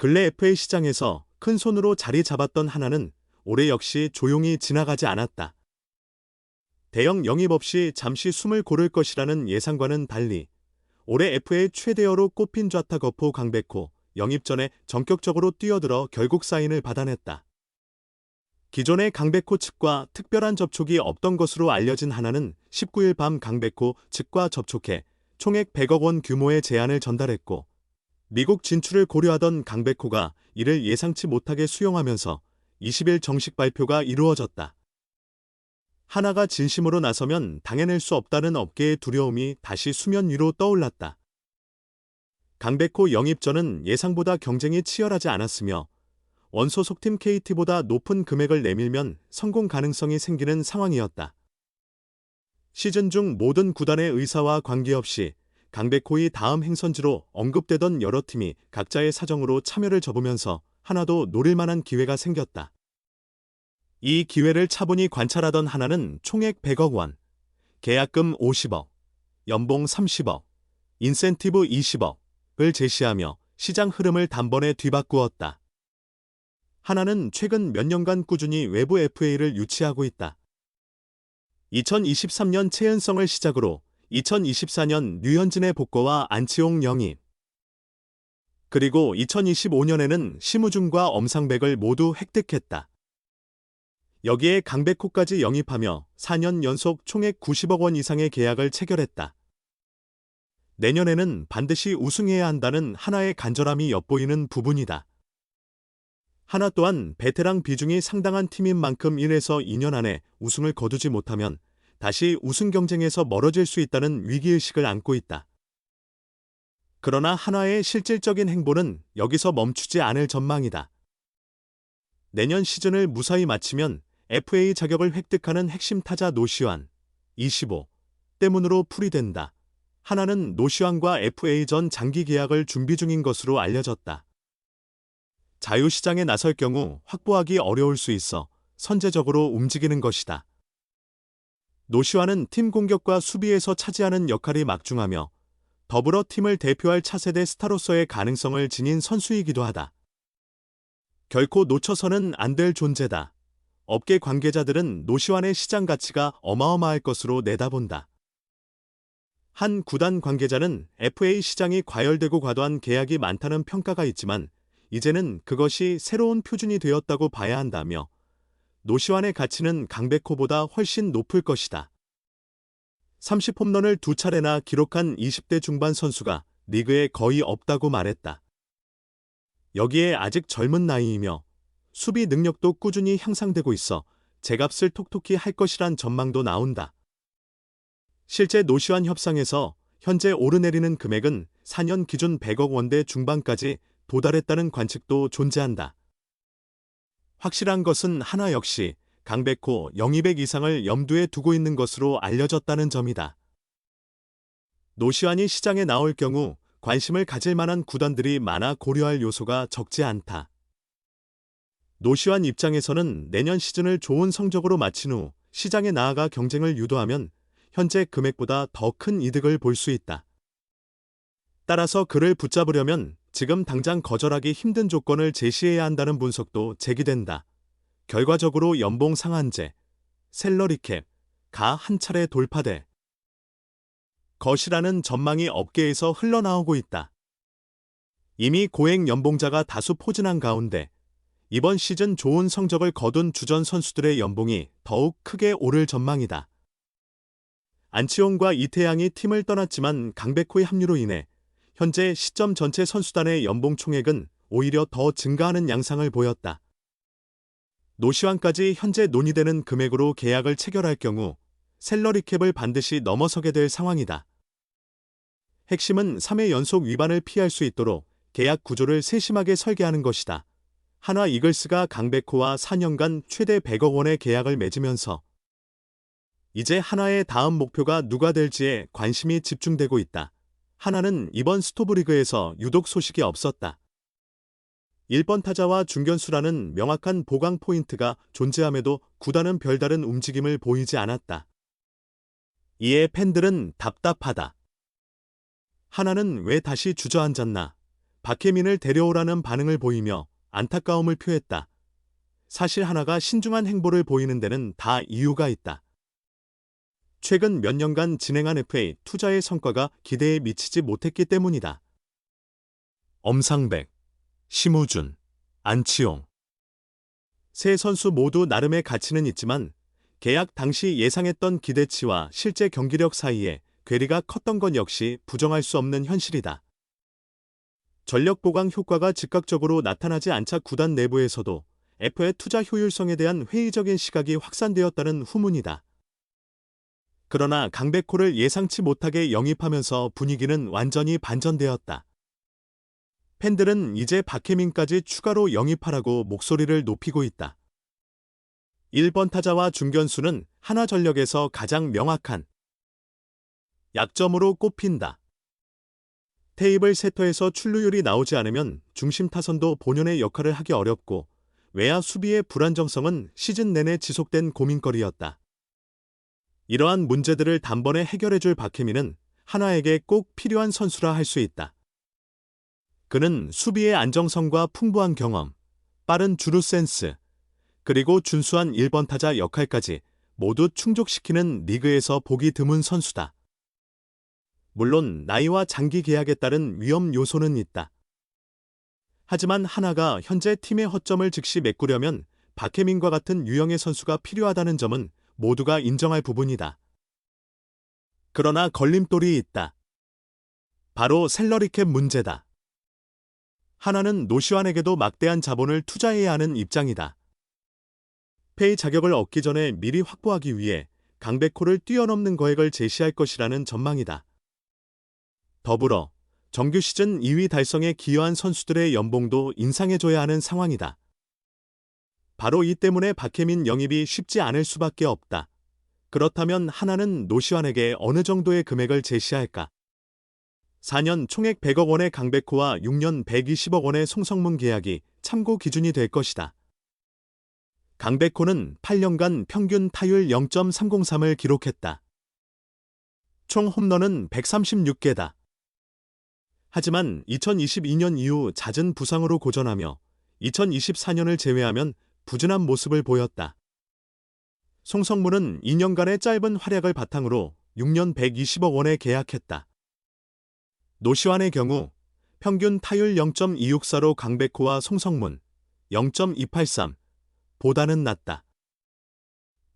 근래 FA 시장에서 큰 손으로 자리 잡았던 하나는 올해 역시 조용히 지나가지 않았다. 대형 영입 없이 잠시 숨을 고를 것이라는 예상과는 달리 올해 FA 최대어로 꼽힌 좌타 거포 강백호 영입 전에 전격적으로 뛰어들어 결국 사인을 받아냈다. 기존의 강백호 측과 특별한 접촉이 없던 것으로 알려진 하나는 19일 밤 강백호 측과 접촉해 총액 100억 원 규모의 제안을 전달했고, 미국 진출을 고려하던 강백호가 이를 예상치 못하게 수용하면서 20일 정식 발표가 이루어졌다. 하나가 진심으로 나서면 당해낼 수 없다는 업계의 두려움이 다시 수면 위로 떠올랐다. 강백호 영입 전은 예상보다 경쟁이 치열하지 않았으며 원소속팀 KT보다 높은 금액을 내밀면 성공 가능성이 생기는 상황이었다. 시즌 중 모든 구단의 의사와 관계없이 강백호의 다음 행선지로 언급되던 여러 팀이 각자의 사정으로 참여를 접으면서 하나도 노릴 만한 기회가 생겼다. 이 기회를 차분히 관찰하던 하나는 총액 100억 원, 계약금 50억, 연봉 30억, 인센티브 20억을 제시하며 시장 흐름을 단번에 뒤바꾸었다. 하나는 최근 몇 년간 꾸준히 외부 FA를 유치하고 있다. 2023년 최은성을 시작으로 2024년 류현진의 복거와 안치홍 영입, 그리고 2025년에는 심우준과 엄상백을 모두 획득했다. 여기에 강백호까지 영입하며 4년 연속 총액 90억 원 이상의 계약을 체결했다. 내년에는 반드시 우승해야 한다는 하나의 간절함이 엿보이는 부분이다. 하나 또한 베테랑 비중이 상당한 팀인 만큼 1에서 2년 안에 우승을 거두지 못하면 다시 우승 경쟁에서 멀어질 수 있다는 위기의식을 안고 있다. 그러나 하나의 실질적인 행보는 여기서 멈추지 않을 전망이다. 내년 시즌을 무사히 마치면 FA 자격을 획득하는 핵심 타자 노시환, 25, 때문으로 풀이된다. 하나는 노시환과 FA 전 장기 계약을 준비 중인 것으로 알려졌다. 자유시장에 나설 경우 확보하기 어려울 수 있어 선제적으로 움직이는 것이다. 노시환은 팀 공격과 수비에서 차지하는 역할이 막중하며 더불어 팀을 대표할 차세대 스타로서의 가능성을 지닌 선수이기도 하다. 결코 놓쳐서는 안 될 존재다. 업계 관계자들은 노시환의 시장 가치가 어마어마할 것으로 내다본다. 한 구단 관계자는 FA 시장이 과열되고 과도한 계약이 많다는 평가가 있지만 이제는 그것이 새로운 표준이 되었다고 봐야 한다며 노시환의 가치는 강백호보다 훨씬 높을 것이다. 30홈런을 2차례나 기록한 20대 중반 선수가 리그에 거의 없다고 말했다. 여기에 아직 젊은 나이이며 수비 능력도 꾸준히 향상되고 있어 제값을 톡톡히 할 것이란 전망도 나온다. 실제 노시환 협상에서 현재 오르내리는 금액은 4년 기준 100억 원대 중반까지 도달했다는 관측도 존재한다. 확실한 것은 하나 역시 강백호 영입액 이상을 염두에 두고 있는 것으로 알려졌다는 점이다. 노시환이 시장에 나올 경우 관심을 가질 만한 구단들이 많아 고려할 요소가 적지 않다. 노시환 입장에서는 내년 시즌을 좋은 성적으로 마친 후 시장에 나아가 경쟁을 유도하면 현재 금액보다 더 큰 이득을 볼 수 있다. 따라서 그를 붙잡으려면 지금 당장 거절하기 힘든 조건을 제시해야 한다는 분석도 제기된다. 결과적으로 연봉 상한제, 셀러리 캡, 가 한 차례 돌파될 것이라는 전망이 업계에서 흘러나오고 있다. 이미 고액 연봉자가 다수 포진한 가운데 이번 시즌 좋은 성적을 거둔 주전 선수들의 연봉이 더욱 크게 오를 전망이다. 안치홍과 이태양이 팀을 떠났지만 강백호의 합류로 인해 현재 시점 전체 선수단의 연봉 총액은 오히려 더 증가하는 양상을 보였다. 노시환까지 현재 논의되는 금액으로 계약을 체결할 경우 셀러리 캡을 반드시 넘어서게 될 상황이다. 핵심은 3회 연속 위반을 피할 수 있도록 계약 구조를 세심하게 설계하는 것이다. 한화 이글스가 강백호와 4년간 최대 100억 원의 계약을 맺으면서 이제 한화의 다음 목표가 누가 될지에 관심이 집중되고 있다. 하나는 이번 스토브리그에서 유독 소식이 없었다. 1번 타자와 중견수라는 명확한 보강 포인트가 존재함에도 구단은 별다른 움직임을 보이지 않았다. 이에 팬들은 답답하다. 하나는 왜 다시 주저앉았나? 박혜민을 데려오라는 반응을 보이며 안타까움을 표했다. 사실 하나가 신중한 행보를 보이는 데는 다 이유가 있다. 최근 몇 년간 진행한 FA 투자의 성과가 기대에 미치지 못했기 때문이다. 엄상백, 심우준, 안치홍. 세 선수 모두 나름의 가치는 있지만 계약 당시 예상했던 기대치와 실제 경기력 사이에 괴리가 컸던 건 역시 부정할 수 없는 현실이다. 전력 보강 효과가 즉각적으로 나타나지 않자 구단 내부에서도 F의 투자 효율성에 대한 회의적인 시각이 확산되었다는 후문이다. 그러나 강백호를 예상치 못하게 영입하면서 분위기는 완전히 반전되었다. 팬들은 이제 박혜민까지 추가로 영입하라고 목소리를 높이고 있다. 1번 타자와 중견수는 하나전력에서 가장 명확한 약점으로 꼽힌다. 테이블 세터에서 출루율이 나오지 않으면 중심 타선도 본연의 역할을 하기 어렵고 외야 수비의 불안정성은 시즌 내내 지속된 고민거리였다. 이러한 문제들을 단번에 해결해줄 박혜민은 하나에게 꼭 필요한 선수라 할 수 있다. 그는 수비의 안정성과 풍부한 경험, 빠른 주루 센스, 그리고 준수한 1번 타자 역할까지 모두 충족시키는 리그에서 보기 드문 선수다. 물론 나이와 장기 계약에 따른 위험 요소는 있다. 하지만 하나가 현재 팀의 허점을 즉시 메꾸려면 박혜민과 같은 유형의 선수가 필요하다는 점은 모두가 인정할 부분이다. 그러나 걸림돌이 있다. 바로 셀러리캡 문제다. 하나는 노시환에게도 막대한 자본을 투자해야 하는 입장이다. 페이 자격을 얻기 전에 미리 확보하기 위해 강백호를 뛰어넘는 거액을 제시할 것이라는 전망이다. 더불어 정규 시즌 2위 달성에 기여한 선수들의 연봉도 인상해줘야 하는 상황이다. 바로 이 때문에 박혜민 영입이 쉽지 않을 수밖에 없다. 그렇다면 하나는 노시환에게 어느 정도의 금액을 제시할까? 4년 총액 100억 원의 강백호와 6년 120억 원의 송성문 계약이 참고 기준이 될 것이다. 강백호는 8년간 평균 타율 0.303을 기록했다. 총 홈런은 136개다. 하지만 2022년 이후 잦은 부상으로 고전하며 2024년을 제외하면 부진한 모습을 보였다. 송성문은 2년간의 짧은 활약을 바탕으로 6년 120억 원에 계약했다. 노시환의 경우 평균 타율 0.264로 강백호와 송성문 0.283 보다는 낮다.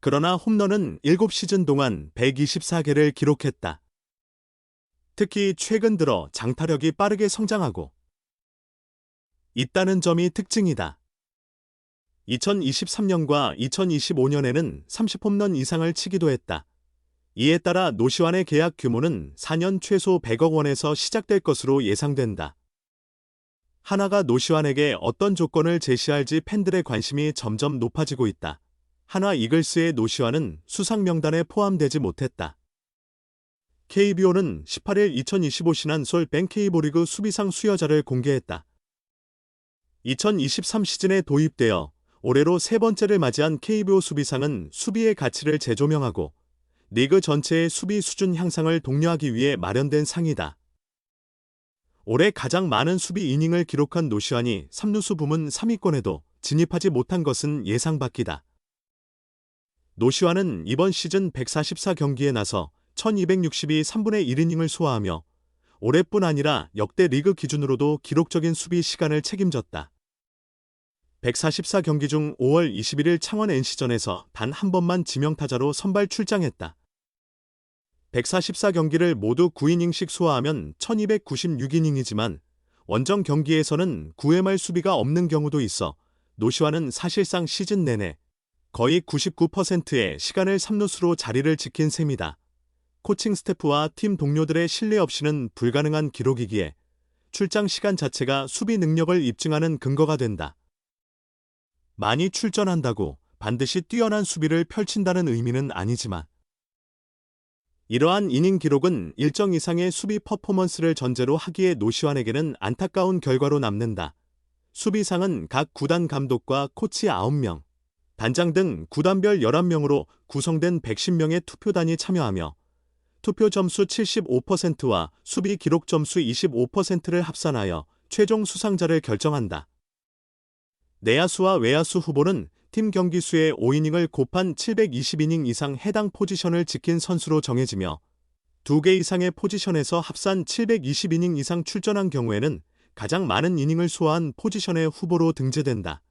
그러나 홈런은 7시즌 동안 124개를 기록했다. 특히 최근 들어 장타력이 빠르게 성장하고 있다는 점이 특징이다. 2023년과 2025년에는 30홈런 이상을 치기도 했다. 이에 따라 노시환의 계약 규모는 4년 최소 100억 원에서 시작될 것으로 예상된다. 하나가 노시환에게 어떤 조건을 제시할지 팬들의 관심이 점점 높아지고 있다. 하나 이글스의 노시환은 수상 명단에 포함되지 못했다. KBO는 18일 2025 신한솔 뱅KBO리그 수비상 수여자를 공개했다. 2023 시즌에 도입되어 올해로 세 번째를 맞이한 KBO 수비상은 수비의 가치를 재조명하고 리그 전체의 수비 수준 향상을 독려하기 위해 마련된 상이다. 올해 가장 많은 수비 이닝을 기록한 노시환이 3루수 부문 3위권에도 진입하지 못한 것은 예상 밖이다. 노시환은 이번 시즌 144경기에 나서 1262 3분의 1이닝을 소화하며 올해뿐 아니라 역대 리그 기준으로도 기록적인 수비 시간을 책임졌다. 144경기 중 5월 21일 창원 NC전에서 단 한 번만 지명타자로 선발 출장했다. 144경기를 모두 9이닝씩 소화하면 1296이닝이지만 원정 경기에서는 9회 말 수비가 없는 경우도 있어 노시환은 사실상 시즌 내내 거의 99%의 시간을 3루수로 자리를 지킨 셈이다. 코칭 스태프와 팀 동료들의 신뢰 없이는 불가능한 기록이기에 출장 시간 자체가 수비 능력을 입증하는 근거가 된다. 많이 출전한다고 반드시 뛰어난 수비를 펼친다는 의미는 아니지만 이러한 이닝 기록은 일정 이상의 수비 퍼포먼스를 전제로 하기에 노시환에게는 안타까운 결과로 남는다. 수비상은 각 구단 감독과 코치 9명, 단장 등 구단별 11명으로 구성된 110명의 투표단이 참여하며 투표 점수 75%와 수비 기록 점수 25%를 합산하여 최종 수상자를 결정한다. 내야수와 외야수 후보는 팀 경기 수의 5이닝을 곱한 720이닝 이상 해당 포지션을 지킨 선수로 정해지며 2개 이상의 포지션에서 합산 720이닝 이상 출전한 경우에는 가장 많은 이닝을 소화한 포지션의 후보로 등재된다.